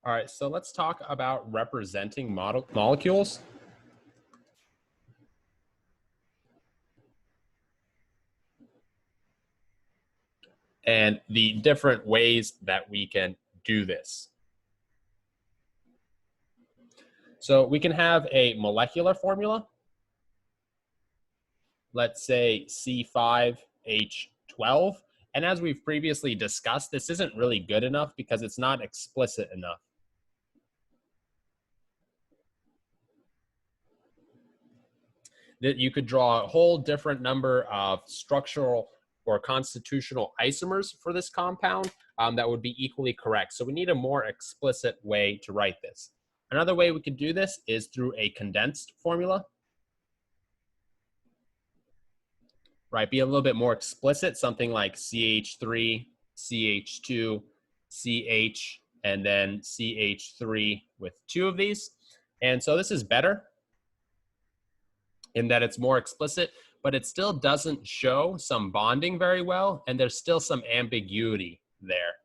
All right, so let's talk about representing molecules. And the different ways that we can do this. So we can have a molecular formula. Let's say C5H12. And as we've previously discussed, this isn't really good enough because it's not explicit enough. That you could draw a whole different number of structural or constitutional isomers for this compound that would be equally correct. So we need a more explicit way to write this. Another way we could do this is through a condensed formula. Right, be a little bit more explicit, something like CH3, CH2, CH, and then CH3 with two of these. And so this is better in that it's more explicit, but it still doesn't show some bonding very well, and there's still some ambiguity there.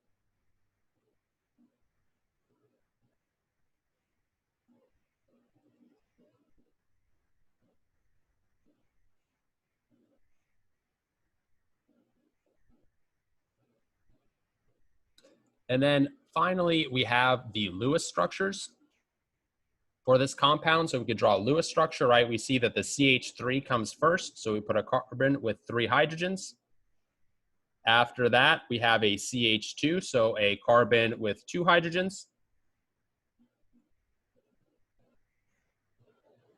And then finally, we have the Lewis structures for this compound. So we could draw a Lewis structure, right? We see that the CH3 comes first. So we put a carbon with 3 hydrogens. After that, we have a CH2, so a carbon with 2 hydrogens.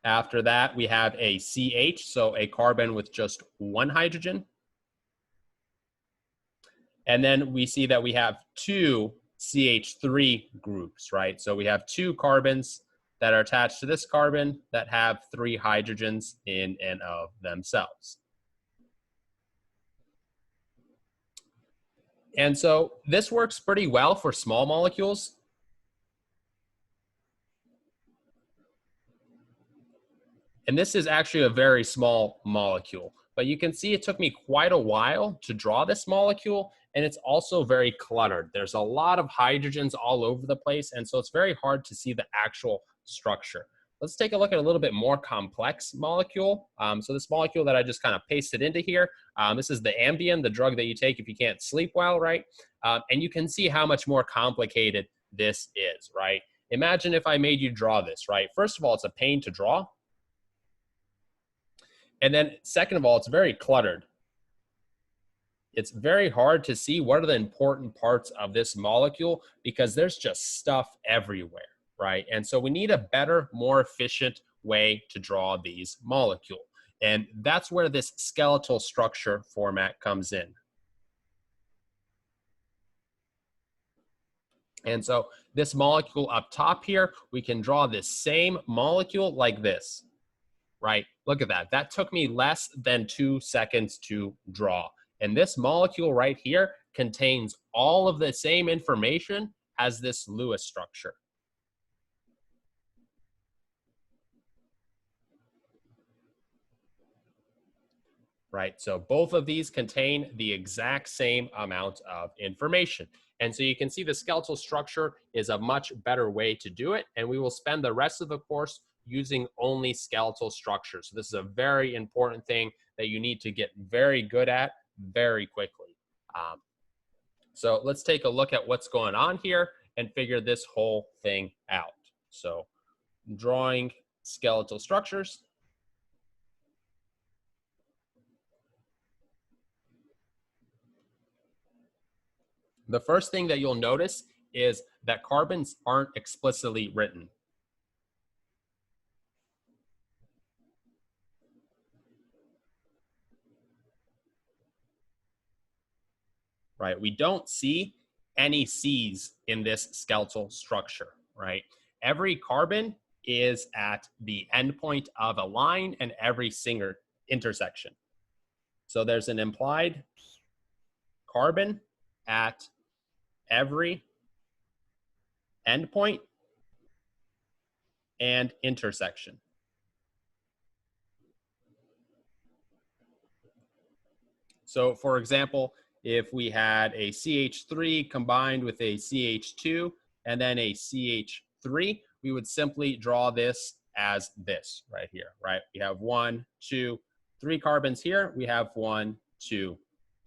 After that, we have a CH, so a carbon with just 1 hydrogen. And then we see that we have 2 CH3 groups, right? So we have 2 carbons that are attached to this carbon that have 3 hydrogens in and of themselves. And so this works pretty well for small molecules. And this is actually a very small molecule, but you can see it took me quite a while to draw this molecule, and it's also very cluttered. There's a lot of hydrogens all over the place, and so it's very hard to see the actual structure. Let's take a look at a little bit more complex molecule. So this molecule that I just kind of pasted into here, this is the Ambien, the drug that you take if you can't sleep well, right? And you can see how much more complicated this is, right? Imagine if I made you draw this, right? First of all, it's a pain to draw. And then second of all, it's very cluttered. It's very hard to see what are the important parts of this molecule because there's just stuff everywhere, right? And so we need a better, more efficient way to draw these molecules. And that's where this skeletal structure format comes in. And so this molecule up top here, we can draw this same molecule like this, right? Look at that. That took me less than 2 seconds to draw. And this molecule right here contains all of the same information as this Lewis structure. Right, so both of these contain the exact same amount of information. And so you can see the skeletal structure is a much better way to do it. And we will spend the rest of the course using only skeletal structures. So this is a very important thing that you need to get very good at very quickly. So let's take a look at what's going on here and figure this whole thing out. So drawing skeletal structures. The first thing that you'll notice is that carbons aren't explicitly written. Right? We don't see any C's in this skeletal structure, right? Every carbon is at the endpoint of a line and every single intersection. So there's an implied carbon at every endpoint and intersection. So for example, if we had a CH3 combined with a CH2, and then a CH3, we would simply draw this as this right here, right? We have 1, 2, 3 carbons here. We have 1, 2,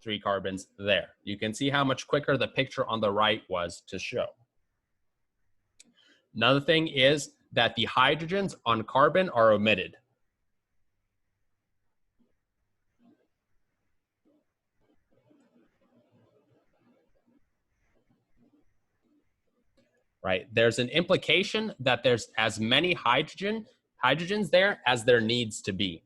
3 carbons there. You can see how much quicker the picture on the right was to show. Another thing is that the hydrogens on carbon are omitted. Right? There's an implication that there's as many hydrogens there as there needs to be.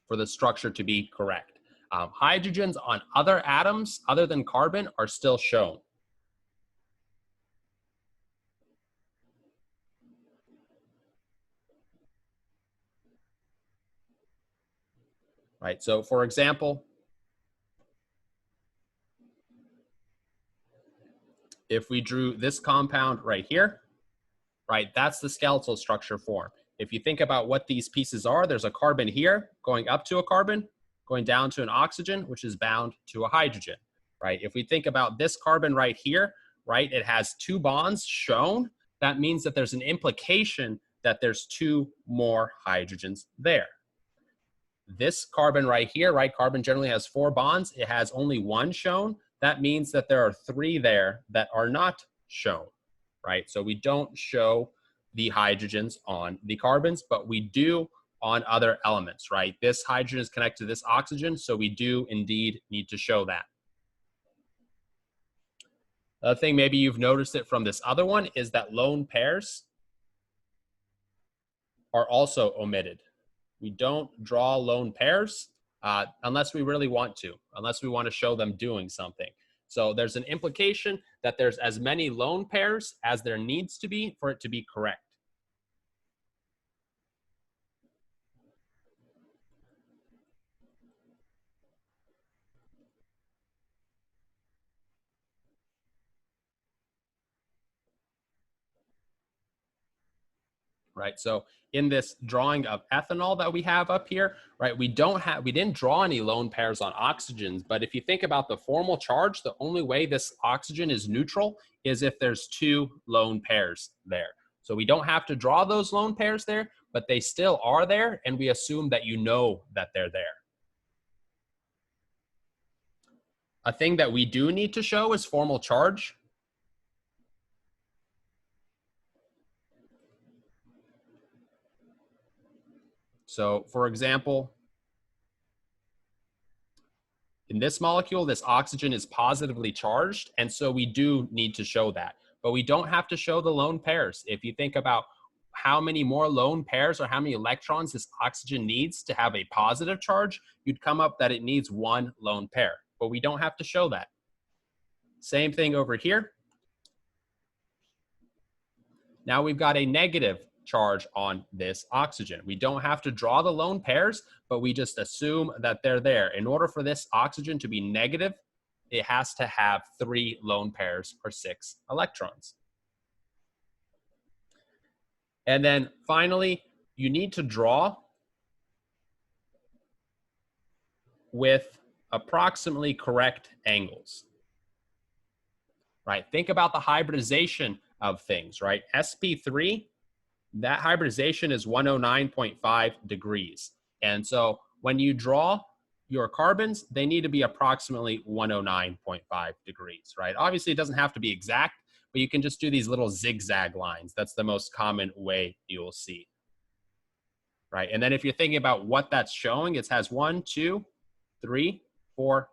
For the structure to be correct. Hydrogens on other atoms other than carbon are still shown. Right, so for example, if we drew this compound right here, right, that's the skeletal structure form. If you think about what these pieces are, there's a carbon here going up to a carbon, going down to an oxygen, which is bound to a hydrogen, right? If we think about this carbon right here, right, it has 2 bonds shown. That means that there's an implication that there's 2 more hydrogens there. This carbon right here, right, carbon generally has 4 bonds. It has only 1 shown. That means that there are 3 there that are not shown, right? So we don't show the hydrogens on the carbons, but we do on other elements, right? This hydrogen is connected to this oxygen, so we do indeed need to show that. Another thing, maybe you've noticed it from this other one, is that lone pairs are also omitted. We don't draw lone pairs unless we really want to, unless we want to show them doing something. So there's an implication that there's as many lone pairs as there needs to be for it to be correct. Right, so in this drawing of ethanol that we have up here, right, we didn't draw any lone pairs on oxygens, but if you think about the formal charge, the only way this oxygen is neutral is if there's 2 lone pairs there. So we don't have to draw those lone pairs there, but they still are there, and we assume that you know that they're there. A thing that we do need to show is formal charge. So for example, in this molecule, this oxygen is positively charged, and so we do need to show that. But we don't have to show the lone pairs. If you think about how many more lone pairs or how many electrons this oxygen needs to have a positive charge, you'd come up that it needs 1 lone pair. But we don't have to show that. Same thing over here. Now we've got a negative charge on this oxygen. We don't have to draw the lone pairs, but we just assume that they're there. In order for this oxygen to be negative, it has to have 3 lone pairs or 6 electrons. And then finally, you need to draw with approximately correct angles. Right? Think about the hybridization of things, right? sp3, that hybridization is 109.5 degrees. And so when you draw your carbons, they need to be approximately 109.5 degrees, right? Obviously, it doesn't have to be exact, but you can just do these little zigzag lines. That's the most common way you'll see, right? And then if you're thinking about what that's showing, it has 1, 2, 3, 4,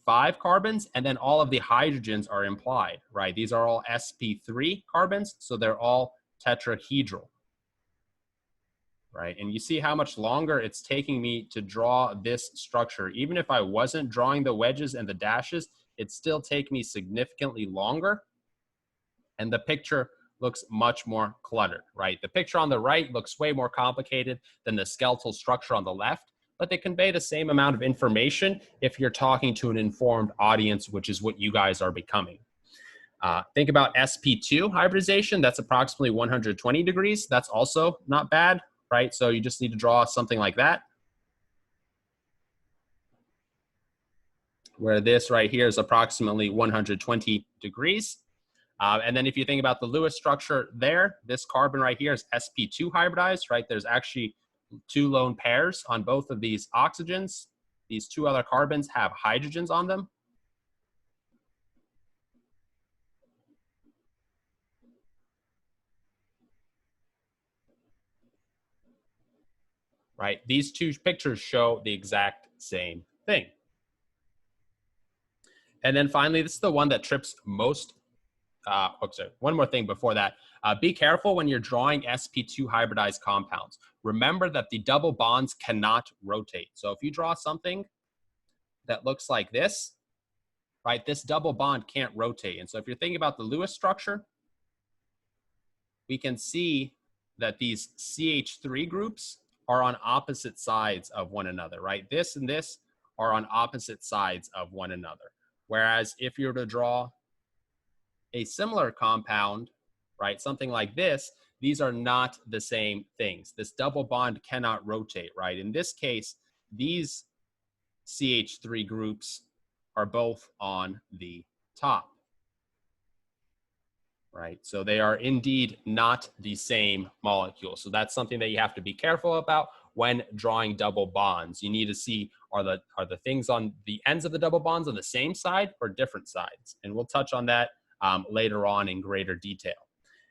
5 carbons, and then all of the hydrogens are implied, right? These are all sp3 carbons, so they're all tetrahedral. Right? And you see how much longer it's taking me to draw this structure. Even if I wasn't drawing the wedges and the dashes, it'd still take me significantly longer. And the picture looks much more cluttered, right? The picture on the right looks way more complicated than the skeletal structure on the left, but they convey the same amount of information if you're talking to an informed audience, which is what you guys are becoming. Think about sp2 hybridization. That's approximately 120 degrees. That's also not bad. right? So you just need to draw something like that, where this right here is approximately 120 degrees. And then if you think about the Lewis structure there, this carbon right here is sp2 hybridized, right? There's actually 2 lone pairs on both of these oxygens. These 2 other carbons have hydrogens on them. Right? These 2 pictures show the exact same thing. And then finally, this is the one that trips most. Sorry, one more thing before that. Be careful when you're drawing sp2 hybridized compounds. Remember that the double bonds cannot rotate. So if you draw something that looks like this, right, this double bond can't rotate. And so if you're thinking about the Lewis structure, we can see that these CH3 groups are on opposite sides of one another, right? This and this are on opposite sides of one another. Whereas if you were to draw a similar compound, right, something like this, these are not the same things. This double bond cannot rotate, right? In this case, these CH3 groups are both on the top, right? So they are indeed not the same molecule. So that's something that you have to be careful about when drawing double bonds. You need to see, are the things on the ends of the double bonds on the same side or different sides? And we'll touch on that later on in greater detail.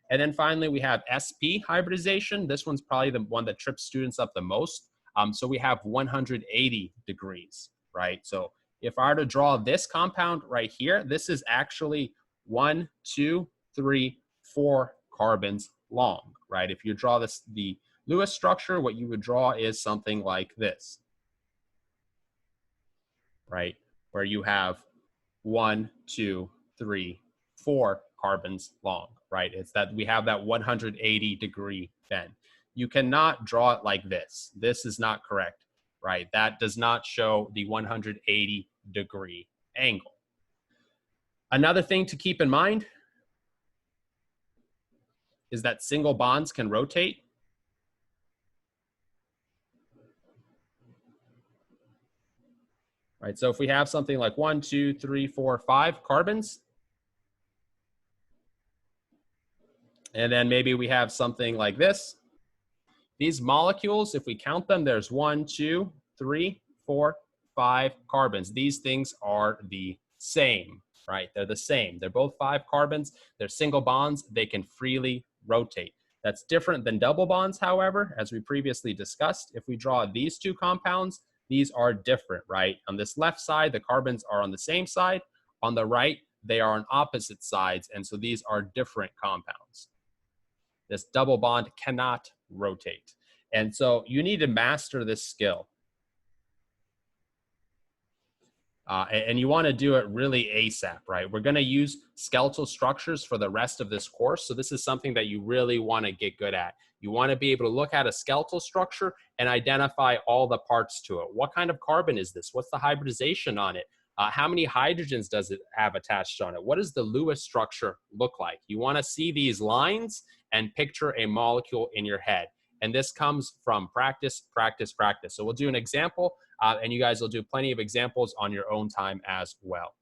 And then finally, we have sp hybridization. This one's probably the one that trips students up the most. So we have 180 degrees, right? So if I were to draw this compound right here, this is actually 1, 2, 3, 4 carbons long, right? If you draw this, the Lewis structure, what you would draw is something like this, right? Where you have 1, 2, 3, 4 carbons long, right? It's that we have that 180 degree bend. You cannot draw it like this. This is not correct, right? That does not show the 180 degree angle. Another thing to keep in mind is that single bonds can rotate. Right, so if we have something like 1, 2, 3, 4, 5 carbons, and then maybe we have something like this. These molecules, if we count them, there's 1, 2, 3, 4, 5 carbons. These things are the same, right? They're the same. They're both 5 carbons. They're single bonds. They can freely rotate. That's different than double bonds, however, as we previously discussed. If we draw these 2 compounds, these are different, right? On this left side, the carbons are on the same side. On the right, they are on opposite sides, and so these are different compounds. This double bond cannot rotate. And so you need to master this skill. And you want to do it really ASAP, right? We're going to use skeletal structures for the rest of this course. So this is something that you really want to get good at. You want to be able to look at a skeletal structure and identify all the parts to it. What kind of carbon is this? What's the hybridization on it? How many hydrogens does it have attached on it? What does the Lewis structure look like? You want to see these lines and picture a molecule in your head. And this comes from practice, practice, practice. So we'll do an example, and you guys will do plenty of examples on your own time as well.